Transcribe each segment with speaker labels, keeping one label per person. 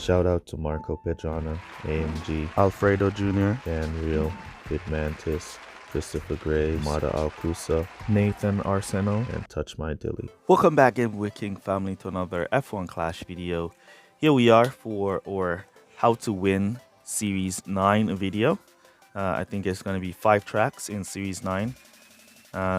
Speaker 1: Shout out to Marco Pedrana, AMG, Alfredo Jr., Dan Real, Big Mantis, Christopher Gray, Mada Alcusa, Nathan Arseno, and Touch My Dilly.
Speaker 2: Welcome back in with King Family to another F1 Clash video. Here we are for our How to Win Series 9 video. I think it's going to be 5 tracks in Series 9.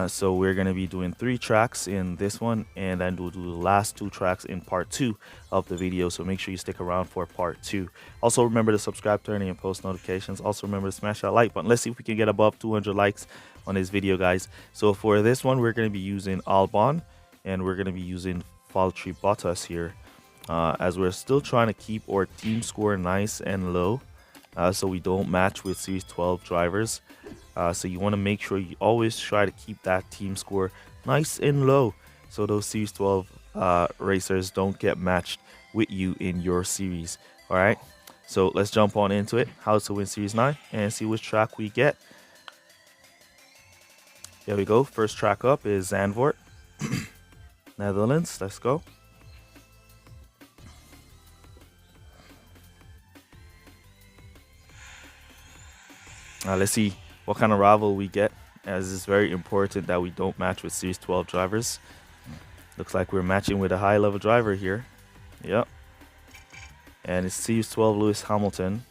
Speaker 2: So we're going to be doing 3 tracks in this one, and then we'll do the last 2 tracks in part 2 of the video. So make sure you stick around for part 2. Also remember to subscribe, turn on post notifications. Also remember to smash that like button. Let's see if we can get above 200 likes on this video, guys. So for this one, we're going to be using ALBY, and we're going to be using Valtteri Bottas here, as we're still trying to keep our team score nice and low, so we don't match with Series 12 drivers. So you want to make sure you always try to keep that team score nice and low, so those Series 12 racers don't get matched with you in your series. All right, so let's jump on into it. How to win Series 9 and see which track we get. Here we go. First track up is Zandvoort, Netherlands. Let's go. Let's see what kind of rival we get, as it's very important that we don't match with Series 12 drivers. Looks like we're matching with a high level driver here. Yep. And it's Series 12 Lewis Hamilton,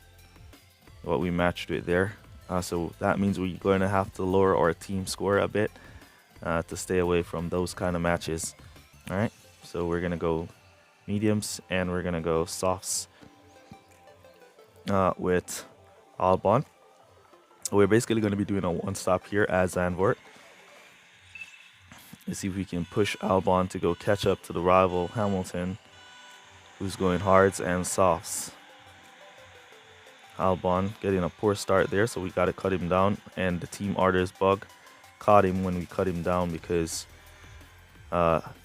Speaker 2: what we matched with there. So that means we're going to have to lower our team score a bit to stay away from those kind of matches. All right, so we're going to go mediums and we're going to go softs with ALBY. We're basically going to be doing a one-stop here at Zandvoort. Let's see if we can push ALBY to go catch up to the rival Hamilton, who's going hards and softs. ALBY getting a poor start there, so we got to cut him down. And the team orders bug caught him when we cut him down, because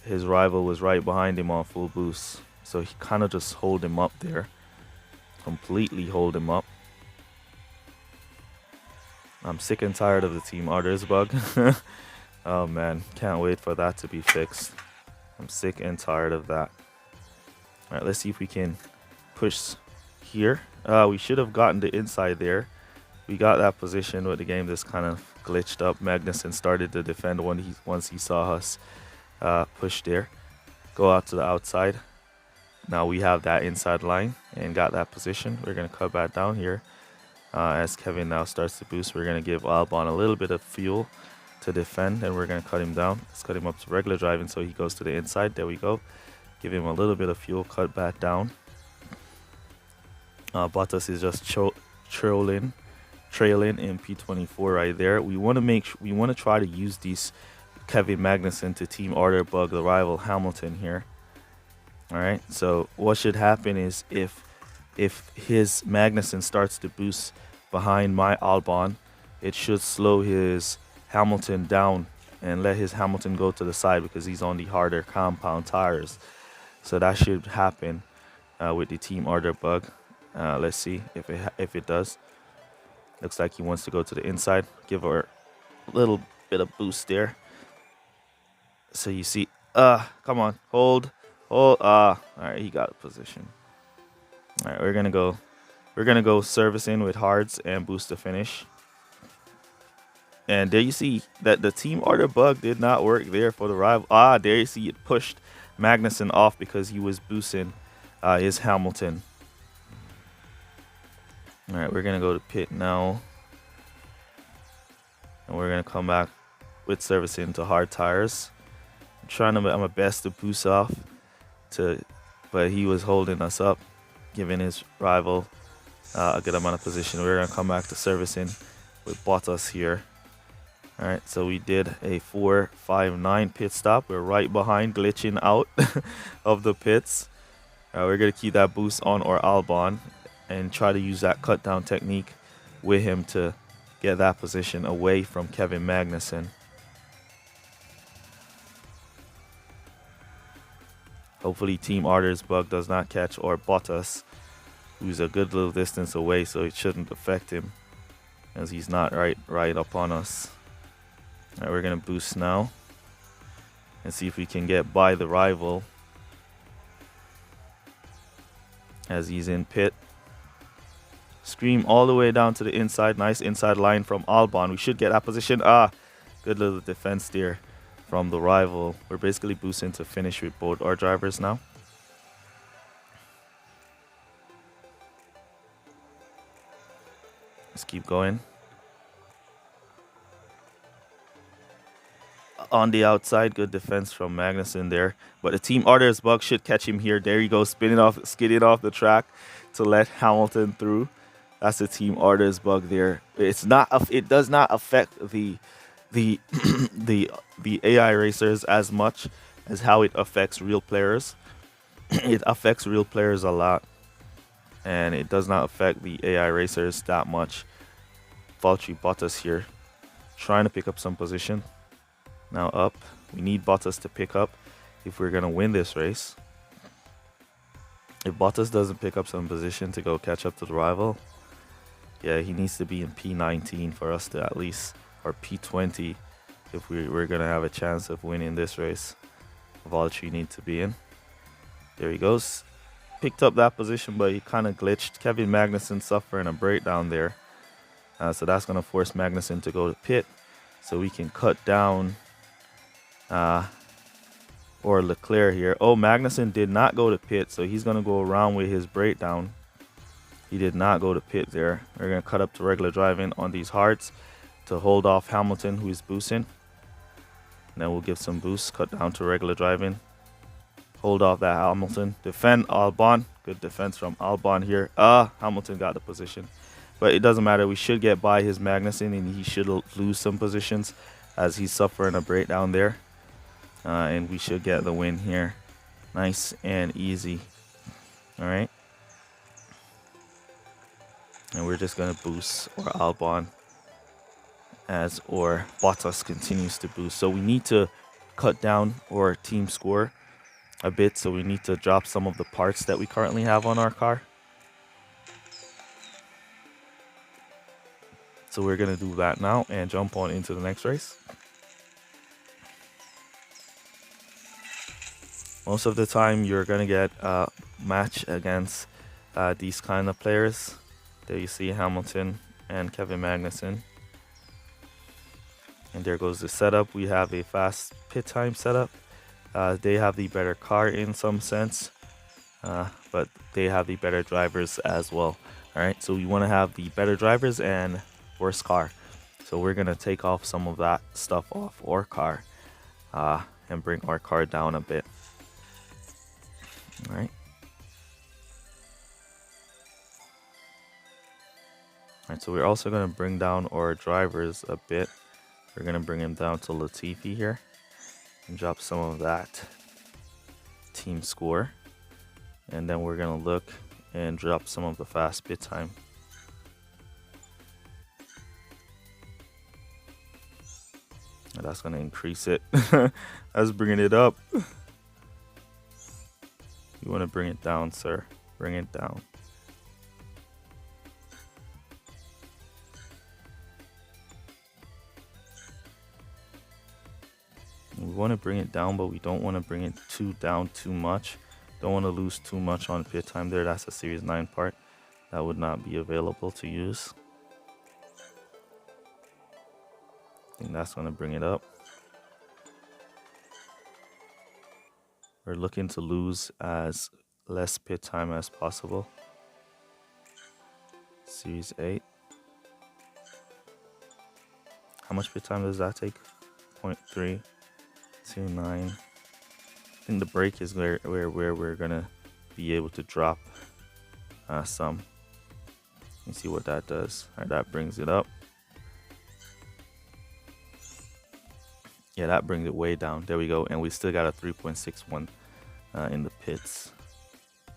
Speaker 2: his rival was right behind him on full boost. So he kind of just hold him up there, completely hold him up. I'm sick and tired of the team orders bug. Oh man, can't wait for that to be fixed. I'm sick and tired of that. All right, let's see if we can push here. We should have gotten the inside there. We got that position, but the game just kind of glitched up. Magnussen started to defend once he saw us push there. Go out to the outside. Now we have that inside line and got that position. We're going to cut back down here. As Kevin now starts to boost, we're going to give ALBY a little bit of fuel to defend, and we're going to cut him down. Let's cut him up to regular driving so he goes to the inside. There we go. Give him a little bit of fuel, cut back down. Bottas is just trailing in P24 right there. We want to try to use these Kevin Magnussen to team order bug the rival Hamilton here. All right, so what should happen is if his Magnussen starts to boost behind my ALBY, it should slow his Hamilton down and let his Hamilton go to the side, because he's on the harder compound tires. So that should happen with the team order bug. Let's see if it does. Looks like he wants to go to the inside. Give her a little bit of boost there. So you see, come on, hold. All right, he got a position. All right, we're gonna go service in with hards and boost to finish. And there you see that the team order bug did not work there for the rival. There you see it pushed Magnussen off because he was boosting his Hamilton. All right, we're gonna go to pit now, and we're gonna come back with servicing to hard tires. I'm trying to my best to boost off but he was holding us up, giving his rival a good amount of position. We're gonna come back to servicing with Bottas here. All right, so we did a 4.59 pit stop. We're right behind, glitching out of the pits. We're gonna keep that boost on our ALBY and try to use that cut down technique with him to get that position away from Kevin Magnussen. Hopefully team orders bug does not catch or Bottas, who's a good little distance away, so it shouldn't affect him, as he's not right up on us. All right, we're gonna boost now and see if we can get by the rival. as he's in pit. Scream all the way down to the inside. Nice inside line from ALBY. We should get that position. Good little defense there from the rival. We're basically boosting to finish with both our drivers now. Let's keep going. On the outside, good defense from Magnussen there. But the Team Orders bug should catch him here. There he goes, skidding off the track to let Hamilton through. That's the Team Orders bug there. It does not affect the AI racers as much as how it affects real players. It affects real players a lot, and it does not affect the AI racers that much. Valtteri Bottas here, trying to pick up some position. Now up. We need Bottas to pick up if we're going to win this race. If Bottas doesn't pick up some position to go catch up to the rival, yeah, he needs to be in P19 for us to at least, or P20 if we're going to have a chance of winning this race. Valtteri needs to be in. There he goes. Picked up that position, but he kind of glitched. Kevin Magnussen suffering a breakdown there. So that's going to force Magnussen to go to pit so we can cut down or Leclerc here. Oh, Magnussen did not go to pit, so he's going to go around with his breakdown. He did not go to pit there. We're going to cut up to regular driving on these hards to hold off Hamilton, who is boosting. And then we'll give some boosts, cut down to regular driving. Hold off that Hamilton. Defend ALBY. Good defense from ALBY here. Hamilton got the position. But it doesn't matter. We should get by his Magnussen, and he should lose some positions as he's suffering a breakdown there. And we should get the win here. Nice and easy. All right. And we're just going to boost or ALBY as or Bottas continues to boost. So we need to cut down our team score a bit. So we need to drop some of the parts that we currently have on our car. So we're going to do that now and jump on into the next race. Most of the time you're going to get a match against these kind of players. There you see Hamilton and Kevin Magnussen. And there goes the setup. We have a fast pit time setup. They have the better car in some sense, but they have the better drivers as well. All right, so we want to have the better drivers and worse car. So we're going to take off some of that stuff off our car and bring our car down a bit. All right. Alright, so we're also going to bring down our drivers a bit. We're going to bring him down to Latifi here and drop some of that team score. And then we're going to look and drop some of the fast pit time. And that's going to increase it. That's bringing it up. You want to bring it down, sir. Bring it down. We want to bring it down, but we don't want to bring it down too much. Don't want to lose too much on pit time there. That's a Series 9 part that would not be available to use. I think that's going to bring it up. We're looking to lose as less pit time as possible. Series 8. How much pit time does that take? 0.3 to 9. I think the brake is where we're gonna be able to drop some. You see what that does. All right, that brings it up. Yeah, that brings it way down. There we go. And we still got a 3.61 in the pits.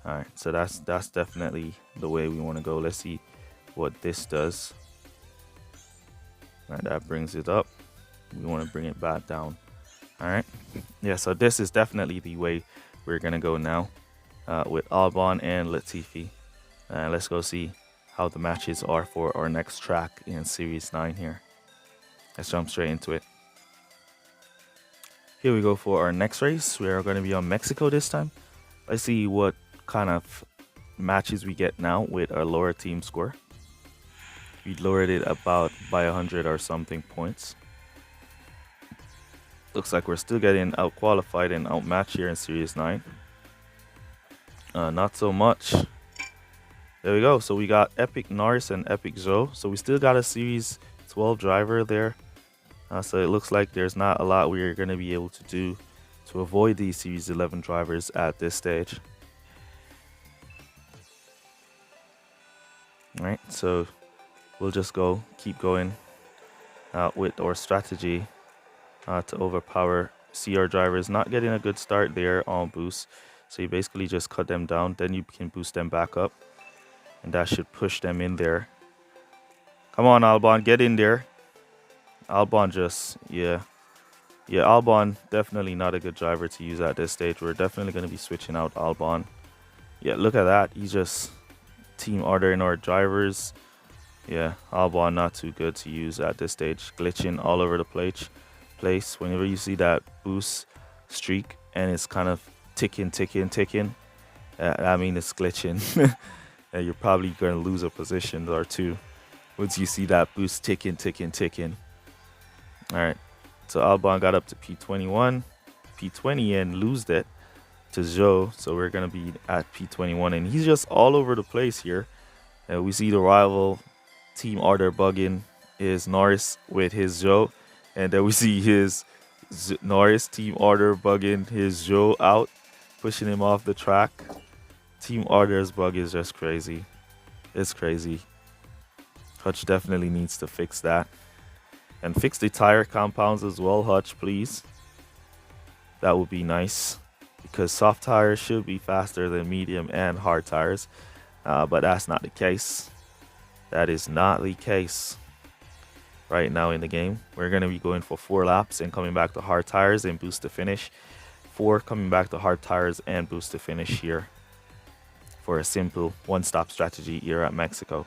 Speaker 2: All right, so that's definitely the way we want to go. Let's see what this does. All right, that brings it up. We want to bring it back down. All right. Yeah, so this is definitely the way we're going to go now with ALBY and Latifi. Let's go see how the matches are for our next track in Series 9 here. Let's jump straight into it. Here we go for our next race. We are going to be on Mexico this time. Let's see what kind of matches we get now with our lower team score. We lowered it about by 100 or something points. Looks like we're still getting out qualified and outmatched here in Series 9. Not so much. There we go. So we got Epic Norris and Epic Joe. So we still got a Series 12 driver there. So it looks like there's not a lot we're going to be able to do to avoid these Series 11 drivers at this stage. All right, so we'll just keep going with our strategy to overpower CR drivers. Not getting a good start there on boost. So you basically just cut them down, then you can boost them back up. And that should push them in there. Come on, Albon, get in there. Albon just, yeah, Albon definitely not a good driver to use at this stage. We're definitely going to be switching out Albon. Yeah, look at that. He's just team ordering our drivers. Yeah, Albon not too good to use at this stage. Glitching all over the place. Whenever you see that boost streak and it's kind of ticking, I mean, it's glitching. And you're probably going to lose a position or two once you see that boost ticking. All right, so Albon got up to P21, P20, and lost it to Joe. So we're going to be at P21, and he's just all over the place here. We see the rival team order bugging is Norris with his Joe, and then we see his Norris team order bugging his Joe out, pushing him off the track. Team order's bug is just crazy. It's crazy. Hutch definitely needs to fix that. And fix the tire compounds as well, Hutch, please. That would be nice. Because soft tires should be faster than medium and hard tires. But that's not the case. That is not the case right now in the game. We're going to be going for 4 laps and coming back to hard tires and boost to finish. 4 coming back to hard tires and boost to finish here. For a simple one-stop strategy here at Mexico.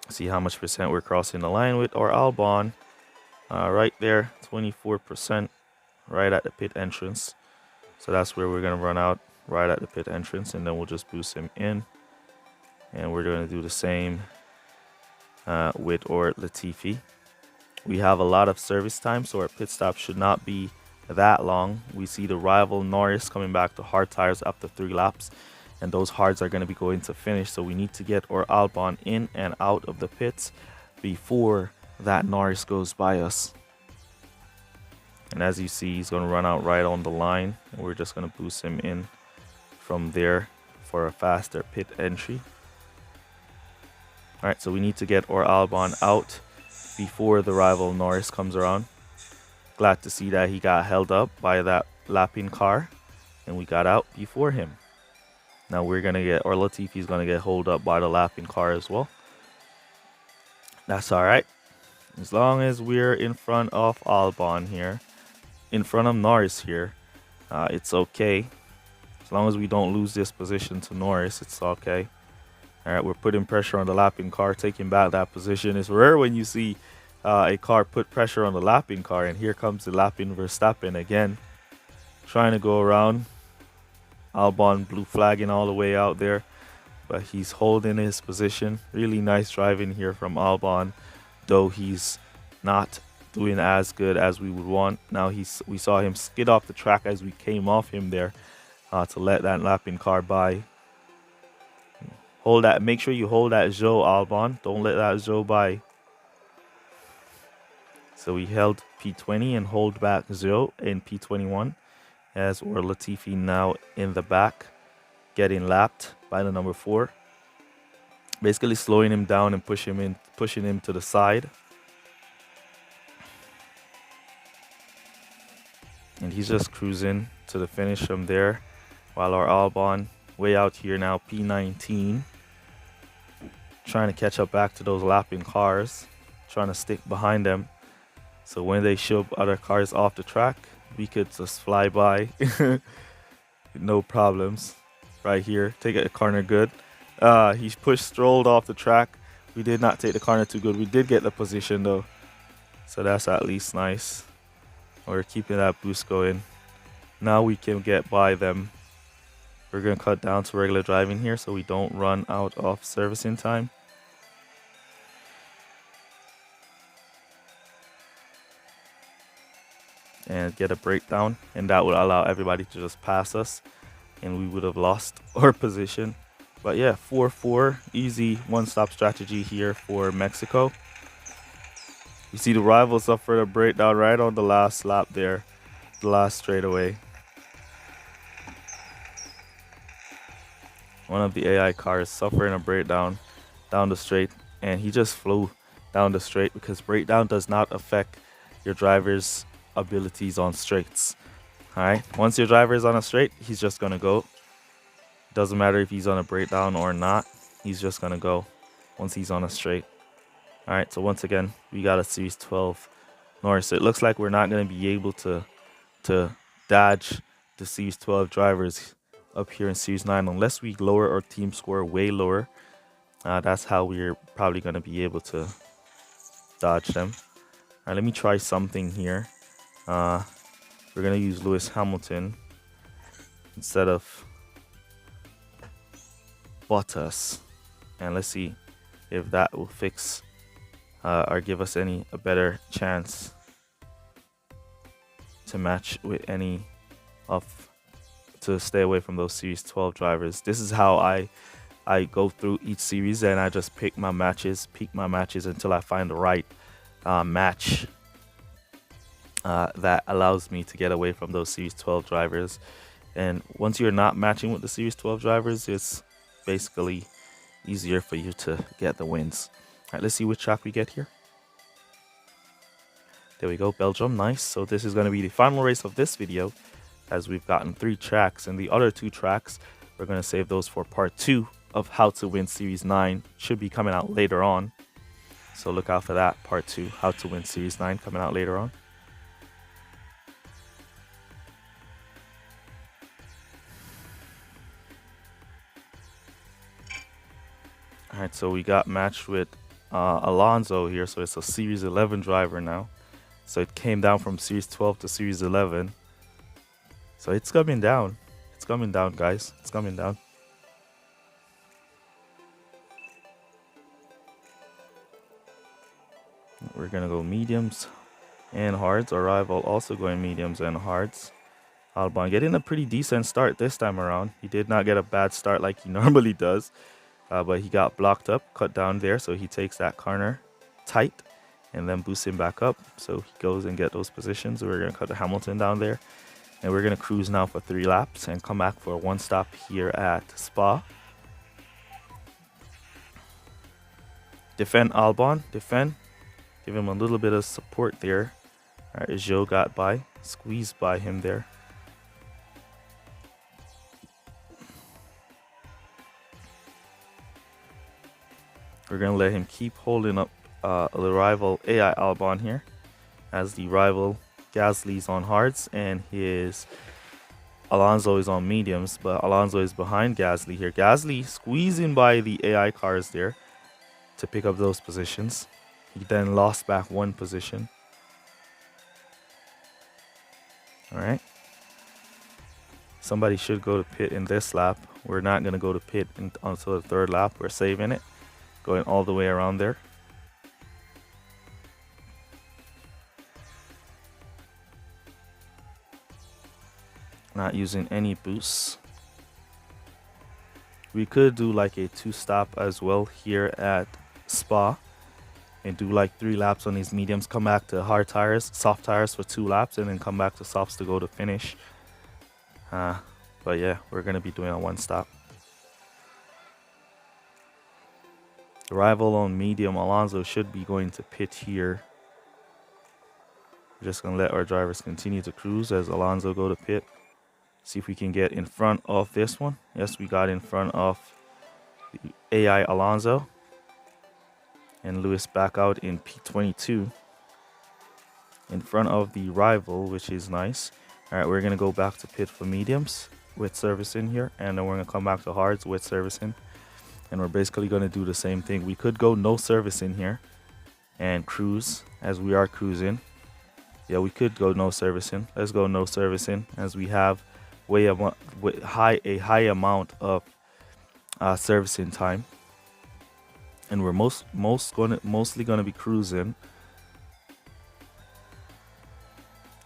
Speaker 2: See how much percent we're crossing the line with our Albon. Right there, 24%, right at the pit entrance. So that's where we're going to run out, right at the pit entrance, and then we'll just boost him in. And we're going to do the same with our Latifi. We have a lot of service time, so our pit stop should not be that long. We see the rival Norris coming back to hard tires after 3 laps. And those hards are going to be going to finish. So we need to get our Albon in and out of the pits before that Norris goes by us. And as you see, he's going to run out right on the line. And we're just going to boost him in from there for a faster pit entry. All right, so we need to get our Albon out before the rival Norris comes around. Glad to see that he got held up by that lapping car. And we got out before him. Now we're going to get, or Latifi's going to get holed up by the lapping car as well. That's all right. As long as we're in front of Albon here, in front of Norris here, it's okay. As long as we don't lose this position to Norris, it's okay. All right, we're putting pressure on the lapping car, taking back that position. It's rare when you see a car put pressure on the lapping car, and here comes the lapping Verstappen again, trying to go around. Albon blue flagging all the way out there, but he's holding his position. Really nice driving here from Albon, though he's not doing as good as we would want. Now we saw him skid off the track as we came off him there to let that lapping car by. Hold that. Make sure you hold that Joe, Albon. Don't let that Joe by. So we held P20 and hold back Joe in P21. As or Latifi now in the back, getting lapped by the number 4. Basically slowing him down and pushing him to the side. And he's just cruising to the finish from there. While our Albon way out here now, P19. Trying to catch up back to those lapping cars. Trying to stick behind them. So when they show other cars off the track, we could just fly by. No problems. Right here. Take a corner good. He strolled off the track. We did not take the corner too good. We did get the position though. So that's at least nice. We're keeping that boost going. Now we can get by them. We're going to cut down to regular driving here so we don't run out of servicing time. And get a breakdown, and that would allow everybody to just pass us, and we would have lost our position. But yeah, 4-4, easy one-stop strategy here for Mexico. You see the rivals suffered a breakdown right on the last lap there, the last straightaway. One of the AI cars suffering a breakdown down the straight, and he just flew down the straight because breakdown does not affect your driver's abilities on straights. All right, once your driver is on a straight, he's just gonna go. Doesn't matter if he's on a breakdown or not, he's just gonna go once he's on a straight. All right, so once again, we got a Series 12 Norris. It looks like we're not gonna be able to dodge the Series 12 drivers up here in Series 9 unless we lower our team score way lower. That's how we're probably gonna be able to dodge them. All right, let me try something here. We're gonna use Lewis Hamilton instead of Bottas, and let's see if that will fix or give us a better chance to match with to stay away from those Series 12 drivers. This is how I go through each series, and I just pick my matches until I find the right match that allows me to get away from those Series 12 drivers. And once you're not matching with the Series 12 drivers, it's basically easier for you to get the wins. All right, let's see which track we get here. There we go, Belgium, nice. So this is going to be the final race of this video, as we've gotten 3 tracks, and the other 2 tracks, we're going to save those for part 2 of how to win Series 9. Should be coming out later on. So look out for that, part 2, how to win Series 9, coming out later on. All right, so we got matched with Alonso here. So it's a Series 11 driver now. So it came down from Series 12 to Series 11. So it's coming down. It's coming down, guys. It's coming down. We're going to go mediums and hards. Our rival also going mediums and hards. Albon getting a pretty decent start this time around. He did not get a bad start like he normally does. But he got blocked up, cut down there. So he takes that corner tight and then boosts him back up. So he goes and get those positions. We're going to cut the Hamilton down there. And we're going to cruise now for 3 laps and come back for one stop here at Spa. Defend Albon. Defend. Give him a little bit of support there. All right, Joe got by. Squeezed by him there. We're going to let him keep holding up the rival AI Albon here, as the rival Gasly's on hards and his Alonso is on mediums, but Alonso is behind Gasly here. Gasly squeezing by the AI cars there to pick up those positions. He then lost back 1 position. All right. Somebody should go to pit in this lap. We're not going to go to pit until the 3rd lap. We're saving it, going all the way around there. Not using any boosts. We could do like a 2-stop as well here at Spa and do like 3 laps on these mediums, come back to hard tires, soft tires for 2 laps, and then come back to softs to go to finish. But yeah, we're going to be doing a 1-stop. The rival on medium, Alonso, should be going to pit here. We're just going to let our drivers continue to cruise as Alonso go to pit. See if we can get in front of this one. Yes, we got in front of the AI Alonso. And Lewis back out in P22. In front of the rival, which is nice. All right, we're going to go back to pit for mediums with servicing here. And then we're going to come back to hards with servicing. And we're basically going to do the same thing. We could go no service in here and cruise as we are cruising. Yeah, we could go no servicing. Let's go no servicing, as we have a high amount of servicing time, and we're mostly gonna be cruising.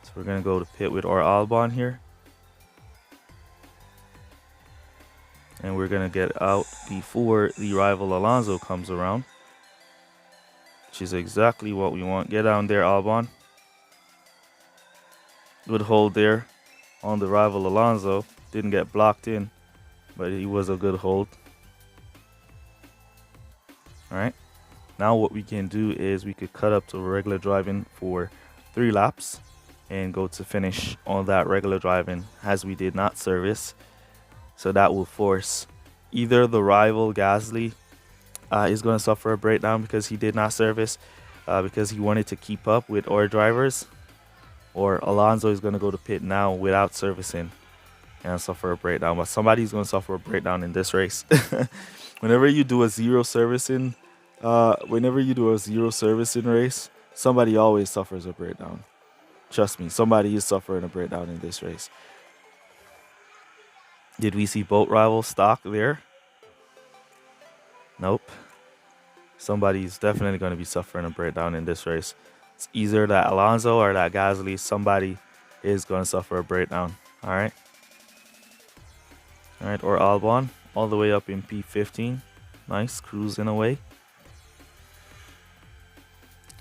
Speaker 2: So we're gonna go to pit with our ALBY here, and we're gonna get out before the rival Alonso comes around, which is exactly what we want. Get down there, ALBY. Good hold there on the rival Alonso. Didn't get blocked in, but he was a good hold. All right, now what we can do is we could cut up to regular driving for 3 laps and go to finish on that regular driving, as we did not service. So that will force either the rival Gasly is going to suffer a breakdown because he did not service, because he wanted to keep up with our drivers, or Alonso is going to go to pit now without servicing and suffer a breakdown. But somebody's going to suffer a breakdown in this race. Whenever you do a zero servicing race, somebody always suffers a breakdown. Trust me, somebody is suffering a breakdown in this race. Did we see both rivals stock there? Nope. Somebody's definitely going to be suffering a breakdown in this race. It's either that Alonso or that Gasly. Somebody is going to suffer a breakdown. All right. All right, or ALBY all the way up in P15. Nice, cruising away.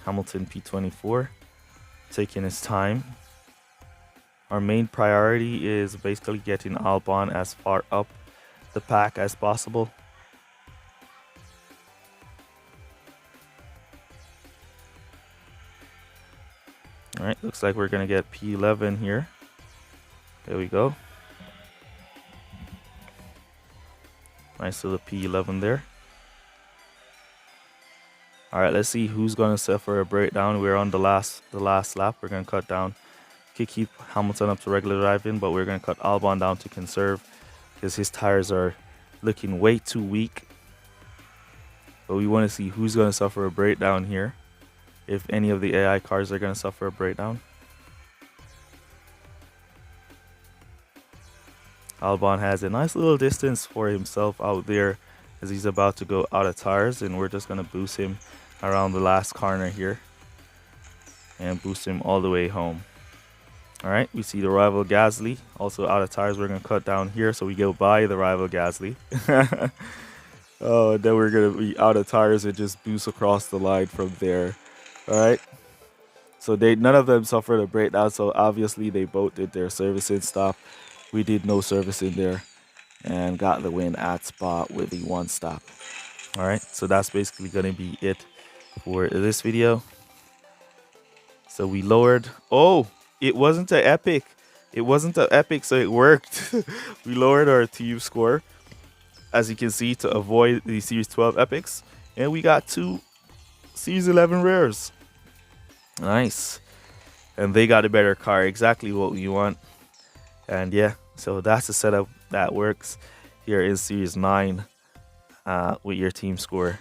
Speaker 2: Hamilton P24, taking his time. Our main priority is basically getting ALBY as far up the pack as possible. All right, looks like we're going to get P11 here. There we go. Nice little P11 there. All right, let's see who's going to suffer a breakdown. We're on the last lap. We're going to cut down. Could keep Hamilton up to regular driving, but we're going to cut ALBY down to conserve because his tires are looking way too weak. But we want to see who's going to suffer a breakdown here. If any of the AI cars are going to suffer a breakdown. ALBY has a nice little distance for himself out there as he's about to go out of tires, and we're just going to boost him around the last corner here and boost him all the way home. All right, we see the rival Gasly also out of tires. We're going to cut down here so we go by the rival Gasly. Oh, then we're going to be out of tires and just boost across the line from there. All right, so none of them suffered a breakdown, so obviously they both did their servicing stop. We did no servicing there and got the win at Spa with the 1 stop. All right, so that's basically going to be it for this video. So we lowered. Oh, it wasn't an epic. It wasn't an epic, so it worked. We lowered our team score, as you can see, to avoid the Series 12 epics, and we got 2 Series 11 rares. Nice. And they got a better car, exactly what we want. And yeah, so that's the setup that works here in Series 9 with your team score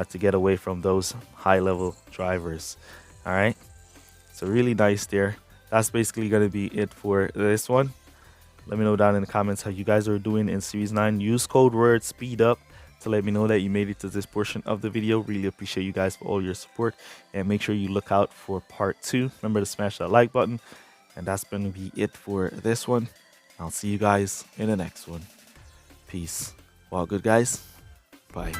Speaker 2: to get away from those high-level drivers. All right, so really nice there. That's basically going to be it for this one. Let me know down in the comments how you guys are doing in Series 9. Use code word SPEEDUP to let me know that you made it to this portion of the video. Really appreciate you guys for all your support, and make sure you look out for part 2. Remember to smash that like button, and that's going to be it for this one. I'll see you guys in the next one. Peace. Well, good guys. Bye.